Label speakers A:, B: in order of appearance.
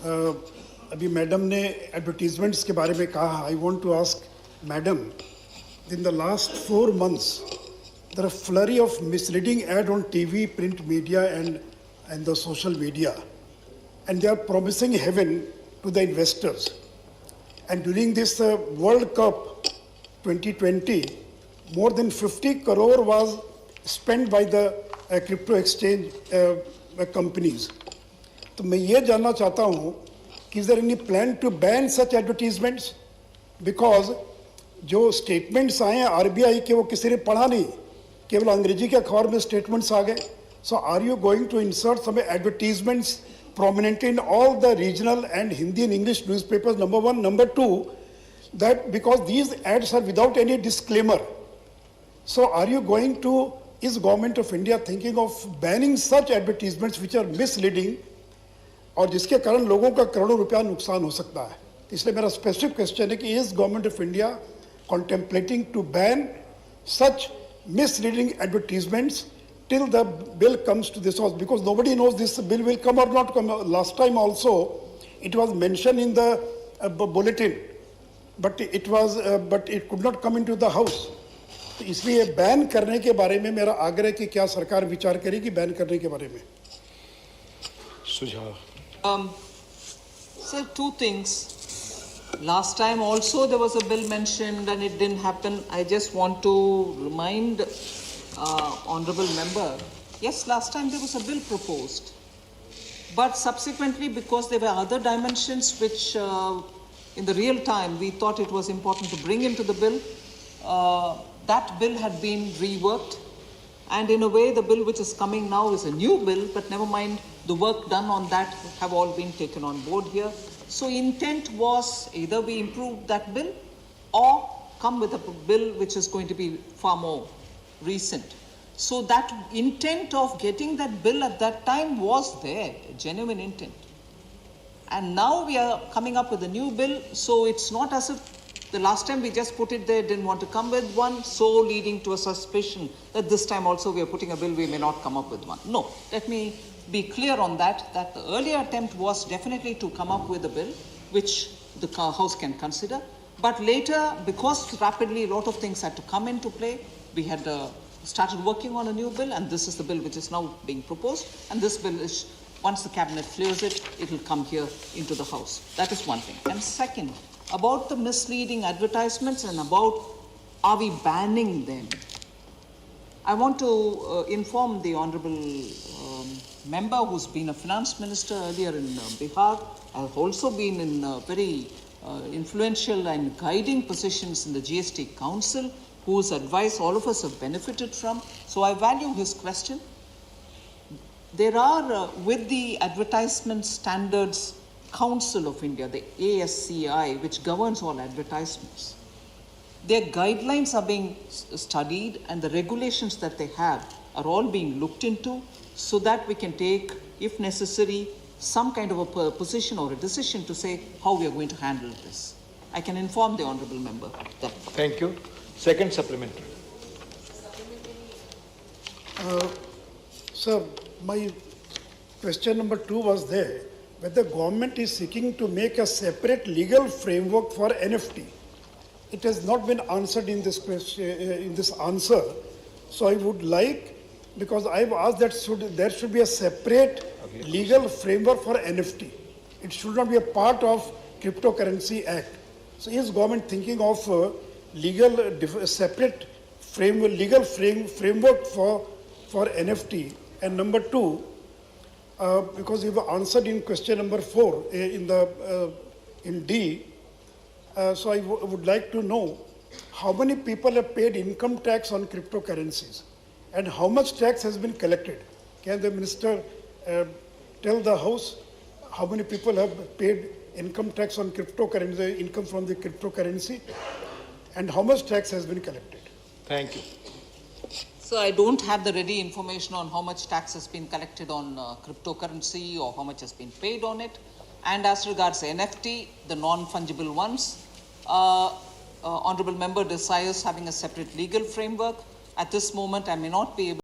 A: अभी मैडम ने एडवर्टीजमेंट्स के बारे में कहा. I want to ask madam, in the last 4 months there are a flurry of misleading ad on TV, print media and the social media, and they are promising heaven to the investors. And during this World Cup 2020, more than 50 crore was spent by the crypto exchange companies. तो मैं ये जानना चाहता हूँ कि is there any plan to ban such advertisements? Because जो statements आए हैं आरबीआई के वो किसी ने पढ़ा नहीं, केवल अंग्रेजी के अखबार में स्टेटमेंट्स आ गए. So are you going to insert some advertisements prominently in all the regional and Hindi and English newspapers? Number one. Number two, that because these ads are without any disclaimer. So are you going to, is Government of India thinking of banning such advertisements which are misleading और जिसके कारण लोगों का करोड़ों रुपया नुकसान हो सकता है? इसलिए मेरा स्पेसिफिक क्वेश्चन है कि is Government of India contemplating to ban such misleading advertisements till the bill comes to this house, because nobody knows this bill will come or not come. Last time also it was mentioned in the bulletin, but it could not come into the house. तो इसलिए ban करने के बारे में मेरा आग्रह कि क्या सरकार विचार करेगी बैन करने के बारे में.
B: सुझाव.
C: Sir, two things. Last time also there was a bill mentioned and it didn't happen. I just want to remind honorable member, yes, last time there was a bill proposed, but subsequently because there were other dimensions which in the real time we thought it was important to bring into the bill, that bill had been reworked, and in a way the bill which is coming now is a new bill, but never mind, the work done on that have all been taken on board here. So intent was either we improve that bill or come with a bill which is going to be far more recent. So that intent of getting that bill at that time was there, a genuine intent. And now we are coming up with a new bill, so it's not as if the last time we just put it there, didn't want to come with one, so leading to a suspicion that this time also we are putting a bill, we may not come up with one. No, let me be clear on that the earlier attempt was definitely to come up with a bill which the House can consider. But later, because rapidly a lot of things had to come into play, we had started working on a new bill, and this is the bill which is now being proposed. And this bill is, once the cabinet clears it, it will come here into the House. That is one thing. And second, about the misleading advertisements and about are we banning them? I want to inform the honorable member who's been a finance minister earlier in Bihar, has also been in very influential and guiding positions in the GST Council, whose advice all of us have benefited from. So I value his question. There are, with the Advertisement Standards Council of India, the ASCI, which governs all advertisements, their guidelines are being studied and the regulations that they have are all being looked into so that we can take, if necessary, some kind of a position or a decision to say how we are going to handle this. I can inform the honorable member that.
B: Thank you. Second supplementary.
A: Sir, my question number 2 was there, whether the government is seeking to make a separate legal framework for NFT. It has not been answered in this question, in this answer. So I would like, because I've asked that there should be a separate legal framework for NFT. It should not be a part of Cryptocurrency Act. So is government thinking of separate legal framework for NFT? And number 2, because you have answered in question number 4 in D, so I would like to know how many people have paid income tax on cryptocurrencies and how much tax has been collected. Can the minister tell the House how many people have paid income tax on cryptocurrency, income from the cryptocurrency, and how much tax has been collected?
B: Thank you.
C: So I don't have the ready information on how much tax has been collected on cryptocurrency or how much has been paid on it. And as regards NFT, the non-fungible ones, honorable member desires having a separate legal framework. At this moment, I may not be able